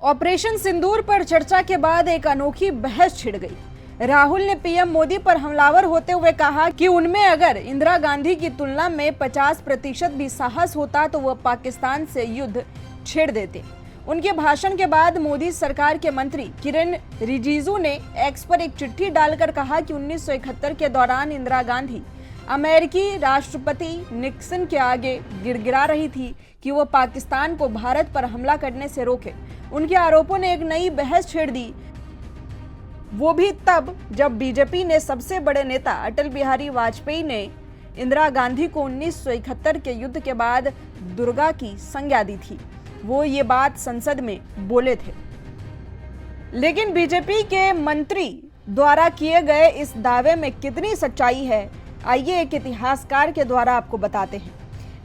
Operation सिंदूर पर चर्चा के बाद एक अनोखी बहस छिड़ गई। राहुल ने पीएम मोदी पर हमलावर होते हुए कहा कि उनमें अगर इंदिरा गांधी की तुलना में 50% भी साहस होता तो वह पाकिस्तान से युद्ध छेड़ देते। उनके भाषण के बाद मोदी सरकार के मंत्री किरेन रिजिजू ने एक्स पर एक चिट्ठी डालकर कहा कि 1971 के दौरान इंदिरा गांधी अमेरिकी राष्ट्रपति निक्सन के आगे गिड़गिड़ा रही थी कि वो पाकिस्तान को भारत पर हमला करने से रोके। उनके आरोपों ने एक नई बहस छेड़ दी, वो भी तब जब बीजेपी ने सबसे बड़े नेता अटल बिहारी वाजपेयी ने इंदिरा गांधी को 1971 के युद्ध के बाद दुर्गा की संज्ञा दी थी। वो ये बात संसद में बोले थे, लेकिन बीजेपी के मंत्री द्वारा किए गए इस दावे में कितनी सच्चाई है, आइए एक इतिहासकार के द्वारा आपको बताते हैं।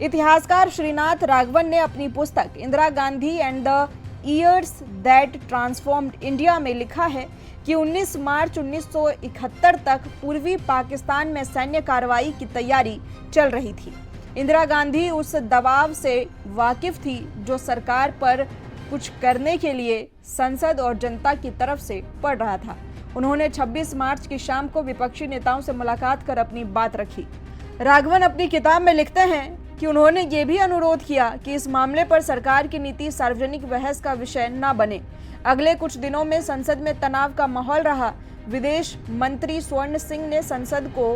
इतिहासकार श्रीनाथ राघवन ने अपनी पुस्तक Indira Gandhi and the years that transformed India में लिखा है कि 19 मार्च 1971 तक पूर्वी पाकिस्तान में सैन्य कार्रवाई की तैयारी चल रही थी। इंदिरा गांधी उस दबाव से वाकिफ थी जो सरकार पर कुछ करने के लिए संसद और जनता की तरफ से पड़ रहा था। उन्होंने 26 मार्च की शाम को विपक्षी नेताओं से मुलाकात कर अपनी बात रखी। राघवन अपनी किताब में लिखते हैं कि उन्होंने ये भी अनुरोध किया कि इस मामले पर सरकार की नीति सार्वजनिक बहस का विषय न बने। अगले कुछ दिनों में संसद में तनाव का माहौल रहा। विदेश मंत्री स्वर्ण सिंह ने संसद को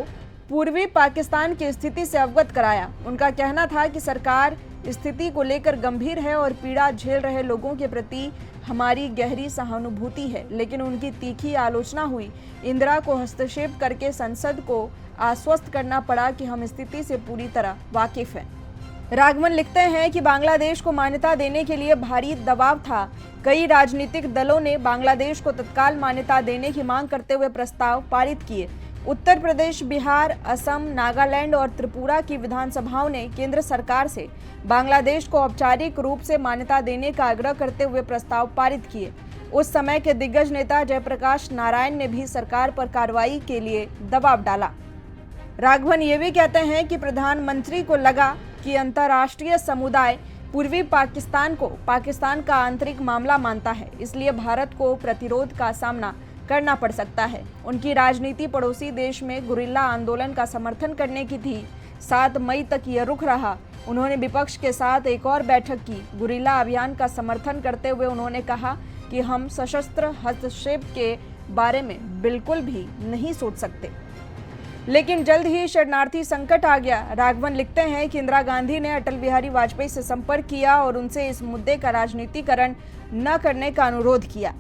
पूर्वी पाकिस्तान की स्थिति से अवगत कराया। उनका कहना था कि सरकार स्थिति को लेकर गंभीर है और पीड़ा झेल रहे लोगों के प्रति हमारी गहरी सहानुभूति है, लेकिन उनकी तीखी आलोचना हुई। इंदिरा को हस्तक्षेप करके संसद को आश्वस्त करना पड़ा कि हम स्थिति से पूरी तरह वाकिफ हैं। राघवन लिखते हैं कि बांग्लादेश को मान्यता देने के लिए भारी दबाव था। कई राजनीतिक दलों ने बांग्लादेश को तत्काल मान्यता देने की मांग करते हुए प्रस्ताव पारित किए। उत्तर प्रदेश, बिहार, असम, नागालैंड और त्रिपुरा की विधानसभाओं ने केंद्र सरकार से बांग्लादेश को औपचारिक रूप से मान्यता देने का आग्रह करते हुए प्रस्ताव पारित किए। उस समय के दिग्गज नेता जयप्रकाश नारायण ने भी सरकार पर कार्रवाई के लिए दबाव डाला। राघवन ये भी कहते हैं कि प्रधानमंत्री को लगा कि अंतर्राष्ट्रीय समुदाय पूर्वी पाकिस्तान को पाकिस्तान का आंतरिक मामला मानता है, इसलिए भारत को प्रतिरोध का सामना करना पड़ सकता है। उनकी राजनीति पड़ोसी देश में गुरिल्ला आंदोलन का समर्थन करने की थी। 7 मई तक यह रुख रहा। उन्होंने विपक्ष के साथ एक और बैठक की। गुरिल्ला अभियान का समर्थन करते हुए उन्होंने कहा कि हम सशस्त्र हस्तक्षेप के बारे में बिल्कुल भी नहीं सोच सकते, लेकिन जल्द ही शरणार्थी संकट आ गया। राघवन लिखते हैं कि इंदिरा गांधी ने अटल बिहारी वाजपेयी से संपर्क किया और उनसे इस मुद्दे का राजनीतिकरण न करने का अनुरोध किया,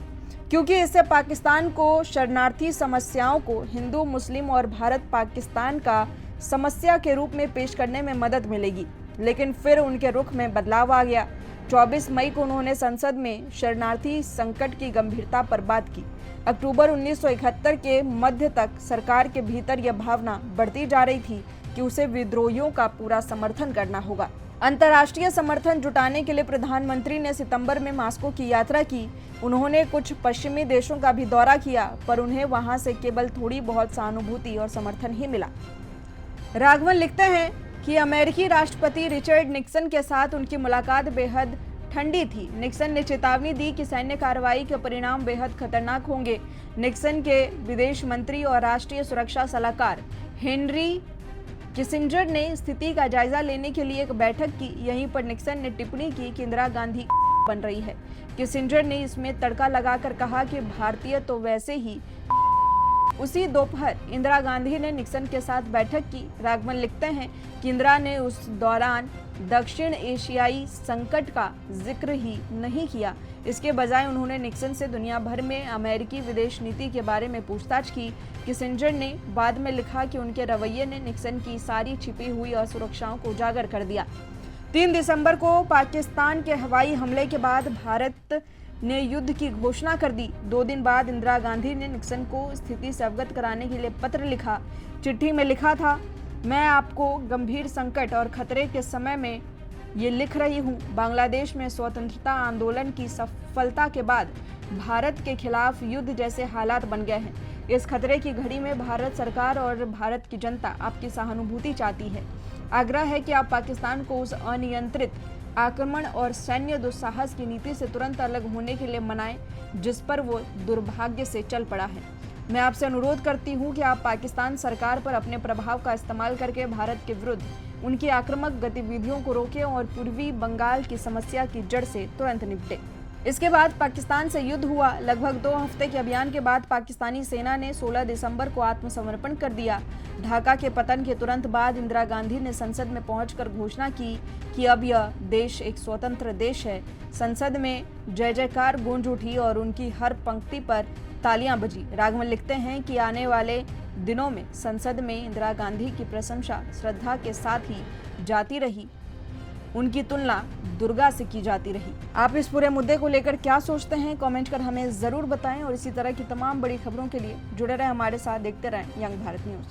क्योंकि इससे पाकिस्तान को शरणार्थी समस्याओं को हिंदू, मुस्लिम और भारत पाकिस्तान का समस्या के रूप में पेश करने में मदद मिलेगी। लेकिन फिर उनके रुख में बदलाव आ गया। 24 मई को उन्होंने संसद में शरणार्थी संकट की गंभीरता पर बात की। अक्टूबर 1971 के मध्य तक सरकार के भीतर यह भावना बढ़ती जा रही थी कि उसे विद्रोहियों का पूरा समर्थन करना होगा। अंतर्राष्ट्रीय समर्थन जुटाने के लिए प्रधानमंत्री ने सितंबर में मॉस्को की यात्रा की। उन्होंने कुछ पश्चिमी देशों का भी दौरा किया, पर उन्हें वहां से केवल थोड़ी बहुत सहानुभूति और समर्थन ही मिला। राघवन लिखते हैं कि अमेरिकी राष्ट्रपति रिचर्ड निक्सन के साथ उनकी मुलाकात बेहद ठंडी थी। निक्सन ने चेतावनी दी कि सैन्य कार्रवाई के परिणाम बेहद खतरनाक होंगे। निक्सन के विदेश मंत्री और राष्ट्रीय सुरक्षा सलाहकार हेनरी किसिंजर ने स्थिति का जायजा लेने के लिए एक बैठक की। यहीं पर निक्सन ने टिप्पणी की कि इंदिरा गांधी बन रही है। किसिंजर ने इसमें तड़का लगाकर कहा कि भारतीय तो वैसे ही। उसी दोपहर इंदिरा गांधी ने निक्सन के साथ बैठक की। राघवन लिखते हैं कि इंदिरा ने उस दौरान दक्षिण एशियाई संकट का जिक्र ही नहीं किया। इसके बजाय उन्होंने निक्सन से दुनिया भर में अमेरिकी विदेश नीति के बारे में पूछताछ की। किसिंजर ने बाद में लिखा कि उनके रवैये ने निक्सन की सारी छिपी हुई असुरक्षाओं को उजागर कर दिया। 3 दिसंबर को पाकिस्तान के हवाई हमले के बाद भारत ने युद्ध की घोषणा कर दी। 2 दिन बाद इंदिरा गांधी ने निक्सन को स्थिति से अवगत कराने के लिए पत्र लिखा। चिट्ठी में लिखा था, मैं आपको गंभीर संकट और खतरे के समय में ये लिख रही हूँ। बांग्लादेश में स्वतंत्रता आंदोलन की सफलता के बाद भारत के खिलाफ युद्ध जैसे हालात बन गए हैं। इस खतरे की घड़ी में भारत सरकार और भारत की जनता आपकी सहानुभूति चाहती है। आग्रह है कि आप पाकिस्तान को उस अनियंत्रित आक्रमण और सैन्य दुस्साहस की नीति से तुरंत अलग होने के लिए मनाएं, जिस पर वो दुर्भाग्य से चल पड़ा है। मैं आपसे अनुरोध करती हूं कि आप पाकिस्तान सरकार पर अपने प्रभाव का इस्तेमाल करके भारत के विरुद्ध उनकी आक्रामक गतिविधियों को रोकें और पूर्वी बंगाल की समस्या की जड़ से तुरंत निपटें। इसके बाद पाकिस्तान से युद्ध हुआ। लगभग 2 हफ्ते के अभियान के बाद पाकिस्तानी सेना ने 16 दिसंबर को आत्मसमर्पण कर दिया। ढाका के पतन के तुरंत बाद इंदिरा गांधी ने संसद में पहुंचकर घोषणा की कि अब यह देश एक स्वतंत्र देश है। संसद में जय जयकार गूंज उठी और उनकी हर पंक्ति पर तालियां बजी। राघवन लिखते हैं कि आने वाले दिनों में संसद में इंदिरा गांधी की प्रशंसा श्रद्धा के साथ ही जाती रही, उनकी तुलना दुर्गा से की जाती रही। आप इस पूरे मुद्दे को लेकर क्या सोचते हैं, कमेंट कर हमें जरूर बताएं और इसी तरह की तमाम बड़ी खबरों के लिए जुड़े रहें हमारे साथ, देखते रहें यंग भारत न्यूज।